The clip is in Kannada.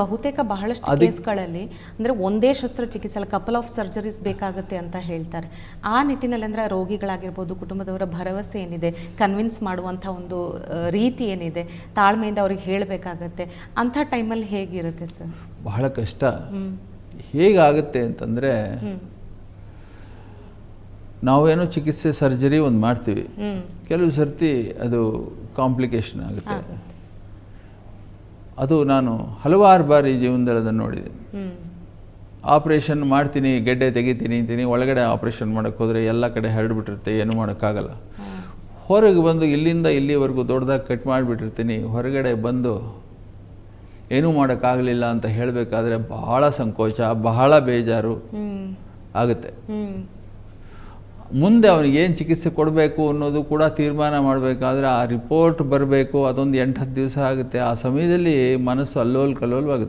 ಬಹುತೇಕ ಬಹಳಷ್ಟು ಕೇಸ್ಗಳಲ್ಲಿ ಅಂದರೆ ಒಂದೇ ಶಸ್ತ್ರಚಿಕಿತ್ಸೆ ಅಲ್ಲ, ಕಪಲ್ ಆಫ್ ಸರ್ಜರೀಸ್ ಬೇಕಾಗುತ್ತೆ ಅಂತ ಹೇಳ್ತಾರೆ. ಆ ನಿಟ್ಟಿನಲ್ಲಿ ಅಂದರೆ ರೋಗಿಗಳಾಗಿರ್ಬೋದು, ಕುಟುಂಬದವರ ಭರವಸೆ ಏನಿದೆ, ಕನ್ವಿನ್ಸ್ ಮಾಡುವಂಥ ಒಂದು ರೀತಿ ಏನಿದೆ, ತಾಳ್ಮೆಯಿಂದ ಅವ್ರಿಗೆ ಹೇಳಬೇಕಾಗತ್ತೆ, ಅಂಥ ಟೈಮಲ್ಲಿ ಹೇಗಿರುತ್ತೆ ಸರ್? ಬಹಳ ಕಷ್ಟ. ಹೇಗಾಗುತ್ತೆ ಅಂತಂದರೆ, ನಾವೇನೋ ಚಿಕಿತ್ಸೆ ಸರ್ಜರಿ ಒಂದು ಮಾಡ್ತೀವಿ, ಕೆಲವು ಸರ್ತಿ ಅದು ಕಾಂಪ್ಲಿಕೇಶನ್ ಆಗುತ್ತೆ. ಅದು ನಾನು ಹಲವಾರು ಬಾರಿ ಜೀವನದಲ್ಲಿ ಅದನ್ನು ನೋಡಿದ್ದೀನಿ. ಆಪ್ರೇಷನ್ ಮಾಡ್ತೀನಿ, ಗೆಡ್ಡೆ ತೆಗಿತೀನಿ ಅಂತೀನಿ, ಒಳಗಡೆ ಆಪ್ರೇಷನ್ ಮಾಡೋಕ್ಕೆ ಹೋದರೆ ಎಲ್ಲ ಕಡೆ ಹರಡ್ಬಿಟ್ಟಿರುತ್ತೆ, ಏನೂ ಮಾಡೋಕ್ಕಾಗಲ್ಲ. ಹೊರಗೆ ಬಂದು ಇಲ್ಲಿಂದ ಇಲ್ಲಿವರೆಗೂ ದೊಡ್ಡದಾಗಿ ಕಟ್ ಮಾಡಿಬಿಟ್ಟಿರ್ತೀನಿ, ಹೊರಗಡೆ ಬಂದು ಏನೂ ಮಾಡೋಕ್ಕಾಗಲಿಲ್ಲ ಅಂತ ಹೇಳಬೇಕಾದ್ರೆ ಬಹಳ ಸಂಕೋಚ, ಬಹಳ ಬೇಜಾರು ಆಗುತ್ತೆ. ಮುಂದೆ ಅವನಿಗೆ ಏನು ಚಿಕಿತ್ಸೆ ಕೊಡಬೇಕು ಅನ್ನೋದು ಕೂಡ ತೀರ್ಮಾನ ಮಾಡಬೇಕಾದ್ರೆ ಆ ರಿಪೋರ್ಟ್ ಬರಬೇಕು, ಅದೊಂದು 8-10 ದಿವಸ ಆಗುತ್ತೆ. ಆ ಸಮಯದಲ್ಲಿ ಮನಸ್ಸು ಅಲ್ಲೋಲ ಕಲ್ಲೋಲವಾಗುತ್ತೆ.